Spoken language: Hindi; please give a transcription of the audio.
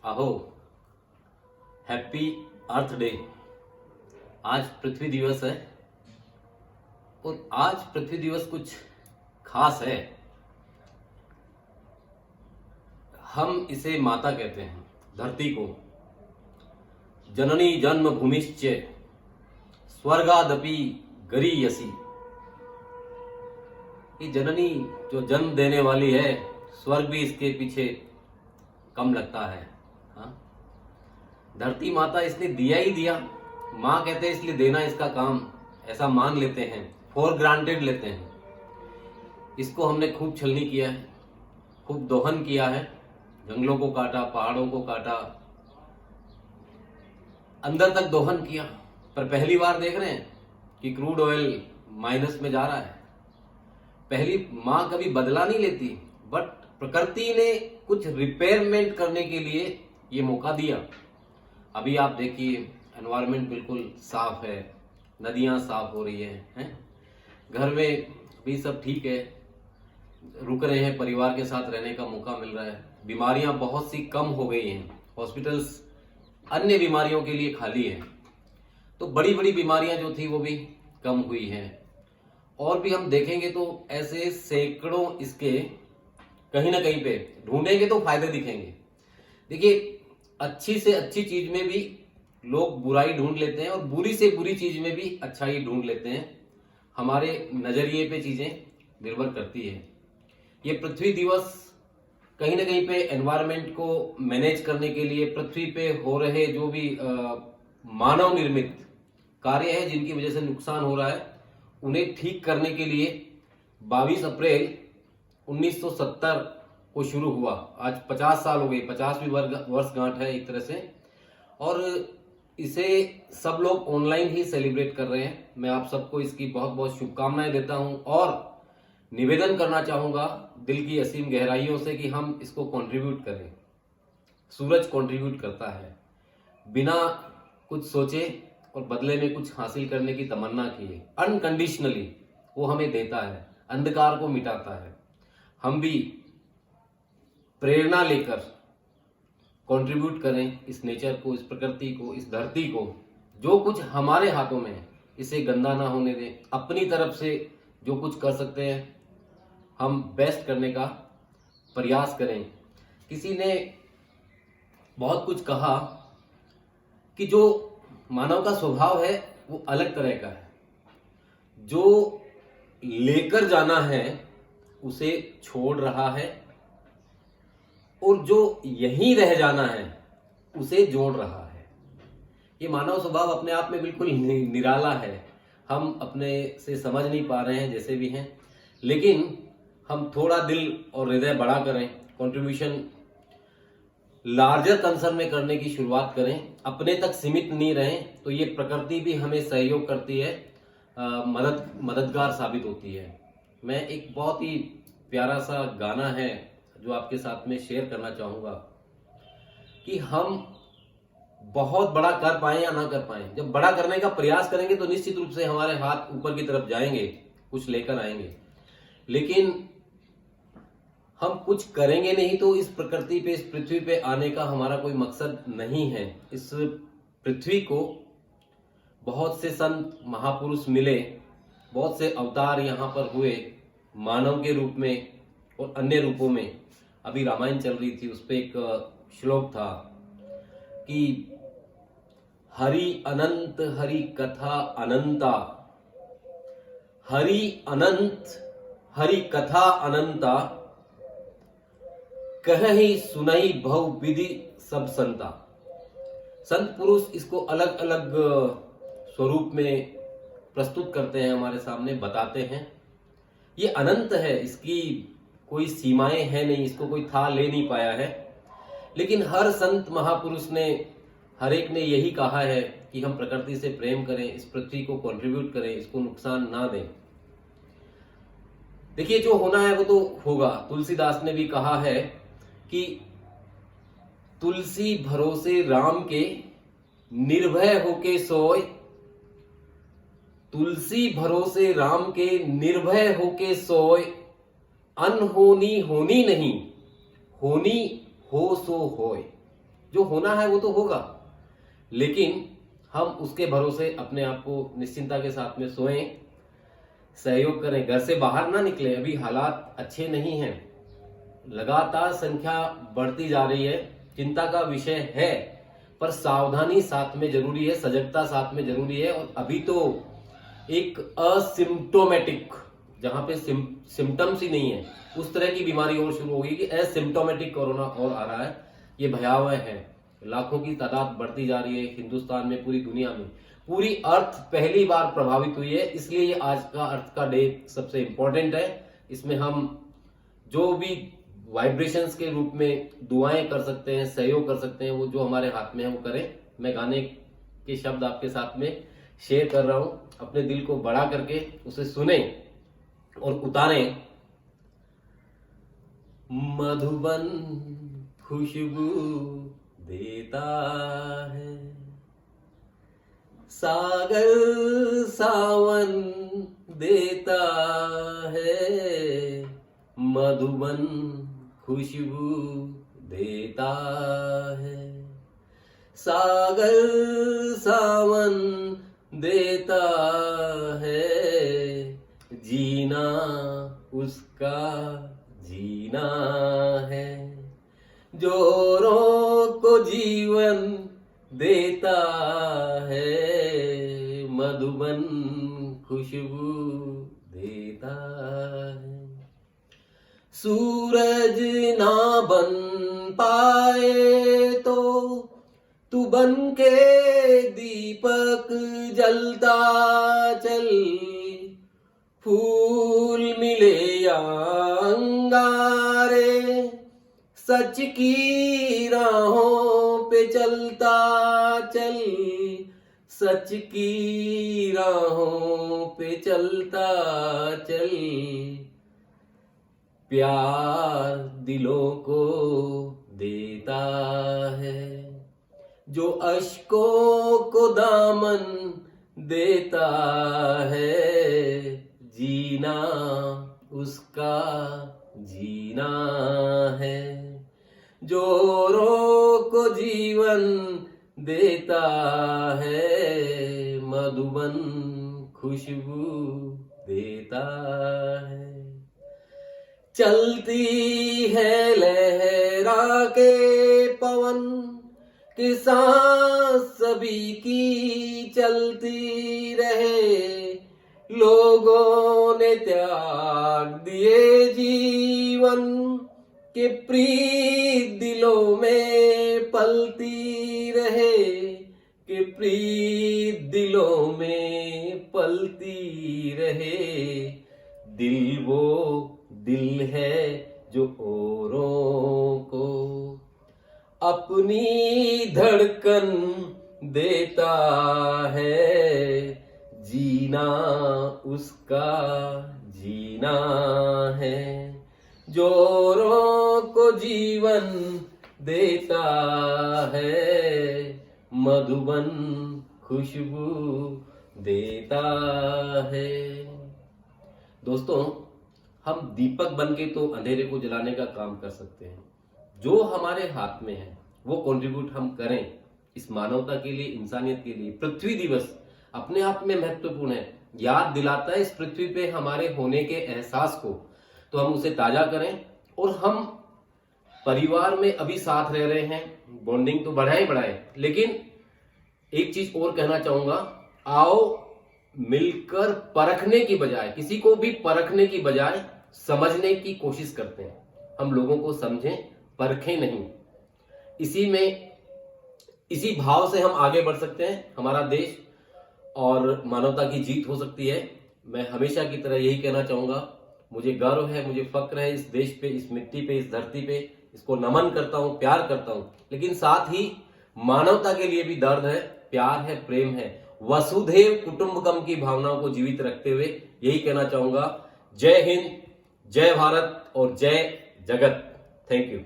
अहो, हैप्पी अर्थ डे। आज पृथ्वी दिवस है और आज पृथ्वी दिवस कुछ खास है। हम इसे माता कहते हैं, धरती को। जननी जन्म भूमिश्च स्वर्गादपि गरीयसी। ये जननी जो जन्म देने वाली है, स्वर्ग भी इसके पीछे कम लगता है। हाँ? धरती माता इसने दिया ही दिया। माँ कहते हैं इसलिए देना इसका काम, ऐसा मान लेते हैं, फॉर ग्रांटेड लेते हैं। इसको हमने खूब छलनी किया है, खूब दोहन किया है, जंगलों को काटा, पहाड़ों को काटा, अंदर तक दोहन किया। पर पहली बार देख रहे हैं कि क्रूड ऑयल माइनस में जा रहा है। पहली माँ कभी बदला नहीं लेती, बट प्रकृति ने कुछ रिपेयरमेंट करने के लिए ये मौका दिया। अभी आप देखिए, एनवायरनमेंट बिल्कुल साफ है, नदियां साफ हो रही हैं? घर में भी सब ठीक है, रुक रहे हैं, परिवार के साथ रहने का मौका मिल रहा है। बीमारियां बहुत सी कम हो गई हैं, हॉस्पिटल्स अन्य बीमारियों के लिए खाली हैं। तो बड़ी बड़ी बीमारियां जो थी वो भी कम हुई हैं। और भी हम देखेंगे तो ऐसे सैकड़ों इसके कहीं ना कहीं पे ढूंढेंगे तो फायदे दिखेंगे। देखिए, अच्छी से अच्छी चीज में भी लोग बुराई ढूंढ लेते हैं और बुरी से बुरी चीज में भी अच्छाई ढूंढ लेते हैं। हमारे नजरिए पे चीजें निर्भर करती है। ये पृथ्वी दिवस कहीं ना कहीं पे एनवायरनमेंट को मैनेज करने के लिए, पृथ्वी पे हो रहे जो भी मानव निर्मित कार्य है जिनकी वजह से नुकसान हो रहा है, उन्हें ठीक करने के लिए 22 अप्रैल 1970 को शुरू हुआ। आज 50 साल हो गए, 50वीं वर्षगांठ है एक तरह से। और इसे सब लोग ऑनलाइन ही सेलिब्रेट कर रहे हैं। मैं आप सबको इसकी बहुत बहुत शुभकामनाएं देता हूं और निवेदन करना चाहूंगा दिल की असीम गहराइयों से कि हम इसको कंट्रीब्यूट करें। सूरज कंट्रीब्यूट करता है, बिना कुछ सोचे और बदले में कुछ हासिल करने की तमन्ना किए, अनकंडीशनली वो हमें देता है, अंधकार को मिटाता है। हम भी प्रेरणा लेकर कंट्रीब्यूट करें इस नेचर को, इस प्रकृति को, इस धरती को। जो कुछ हमारे हाथों में है इसे गंदा ना होने दें। अपनी तरफ से जो कुछ कर सकते हैं हम बेस्ट करने का प्रयास करें। किसी ने बहुत कुछ कहा कि जो मानव का स्वभाव है वो अलग तरह का है। जो लेकर जाना है उसे छोड़ रहा है और जो यहीं रह जाना है उसे जोड़ रहा है। ये मानव स्वभाव अपने आप में बिल्कुल निराला है। हम अपने से समझ नहीं पा रहे हैं जैसे भी हैं, लेकिन हम थोड़ा दिल और हृदय बड़ा करें, कंट्रीब्यूशन लार्जर कंसर्न में करने की शुरुआत करें, अपने तक सीमित नहीं रहें, तो ये प्रकृति भी हमें सहयोग करती है, मददगार साबित होती है। मैं एक बहुत ही प्यारा सा गाना है जो आपके साथ में शेयर करना चाहूंगा कि हम बहुत बड़ा कर पाए या ना कर पाए, जब बड़ा करने का प्रयास करेंगे तो निश्चित रूप से हमारे हाथ ऊपर की तरफ जाएंगे, कुछ लेकर आएंगे। लेकिन हम कुछ करेंगे नहीं तो इस प्रकृति पे, इस पृथ्वी पे आने का हमारा कोई मकसद नहीं है। इस पृथ्वी को बहुत से संत महापुरुष मिले, बहुत से अवतार यहाँ पर हुए, मानव के रूप में और अन्य रूपों में। अभी रामायण चल रही थी, उस पे एक श्लोक था कि हरि अनंत हरि कथा अनंता, हरि अनंत हरि कथा अनंता, कहि सुनई भव विधि सब संता। संत पुरुष इसको अलग अलग स्वरूप में प्रस्तुत करते हैं, हमारे सामने बताते हैं। ये अनंत है, इसकी कोई सीमाएं है नहीं, इसको कोई था ले नहीं पाया है। लेकिन हर संत महापुरुष ने, हर एक ने यही कहा है कि हम प्रकृति से प्रेम करें, इस पृथ्वी को कंट्रीब्यूट करें, इसको नुकसान ना दें। देखिए, जो होना है वो तो होगा। तुलसीदास ने भी कहा है कि तुलसी भरोसे राम के निर्भय होके सोए, तुलसी भरोसे राम के निर्भय होके सोए, अनहोनी होनी नहीं, होनी हो सो होए। जो होना है वो तो होगा, लेकिन हम उसके भरोसे अपने आप को निश्चिंता के साथ में सोएं, सहयोग करें, घर से बाहर ना निकलें। अभी हालात अच्छे नहीं हैं, लगातार संख्या बढ़ती जा रही है, चिंता का विषय है, पर सावधानी साथ में जरूरी है, सजगता साथ में जरूरी है। और अभी तो एक असिम्टोमेटिक, जहां पे सिम्टम्स ही नहीं है, उस तरह की बीमारी और शुरू होगी कि असिम्टोमेटिक कोरोना और आ रहा है। ये भयावह है, लाखों की तादाद बढ़ती जा रही है हिंदुस्तान में, पूरी दुनिया में। पूरी अर्थ पहली बार प्रभावित हुई है, इसलिए ये आज का अर्थ का डे सबसे इंपॉर्टेंट है। इसमें हम जो भी वाइब्रेशंस के रूप में दुआएं कर सकते हैं, सहयोग कर सकते हैं, वो जो हमारे हाथ में है वो करें। मैं गाने के शब्द आपके साथ में शेयर कर रहा हूं, अपने दिल को बड़ा करके उसे सुने और उतारें। मधुबन खुशबू देता है, सागर सावन देता है, मधुबन खुशबू देता है, सागर सावन देता है, जीना उसका जीना है, जोरों को जीवन देता है, मधुबन खुशबू देता है। सूरज ना बन पाए तो तू बन के दीपक जलता चल, फूल मिले या अंगारे, सच की राहों पे चलता चल, सच की राहों पे चलता चल, प्यार दिलों को देता है, जो अश्कों को दामन देता है, जीना उसका जीना है, जोरों को जीवन देता है, मधुबन खुशबू देता है। चलती है लहरा के पवन कि सांस सभी की चलती रहे, लोगों ने त्याग दिए जीवन कि प्रीत दिलों में पलती रहे, कि प्रीत दिलों में पलती रहे। दिल वो दिल है जो औरों को अपनी धड़कन देता है, जीना उसका जीना है, जोरों को जीवन देता है, मधुबन खुशबू देता है। दोस्तों, हम दीपक बनके तो अंधेरे को जलाने का काम कर सकते हैं। जो हमारे हाथ में है वो कंट्रीब्यूट हम करें इस मानवता के लिए, इंसानियत के लिए। पृथ्वी दिवस अपने आप में महत्वपूर्ण है, याद दिलाता है इस पृथ्वी पे हमारे होने के एहसास को, तो हम उसे ताजा करें। और हम परिवार में अभी साथ रह रहे हैं, बॉन्डिंग तो बढ़ाएं, लेकिन एक चीज और कहना चाहूंगा, आओ मिलकर परखने की बजाय, किसी को भी परखने की बजाय समझने की कोशिश करते हैं। हम लोगों को समझें, परखें नहीं। इसी भाव से हम आगे बढ़ सकते हैं, हमारा देश और मानवता की जीत हो सकती है। मैं हमेशा की तरह यही कहना चाहूंगा, मुझे गर्व है, मुझे फक्र है इस देश पे, इस मिट्टी पे, इस धरती पे। इसको नमन करता हूं, प्यार करता हूं, लेकिन साथ ही मानवता के लिए भी दर्द है, प्यार है, प्रेम है। वसुधैव कुटुंबकम की भावनाओं को जीवित रखते हुए यही कहना चाहूंगा, जय हिंद, जय भारत और जय जगत। Thank you.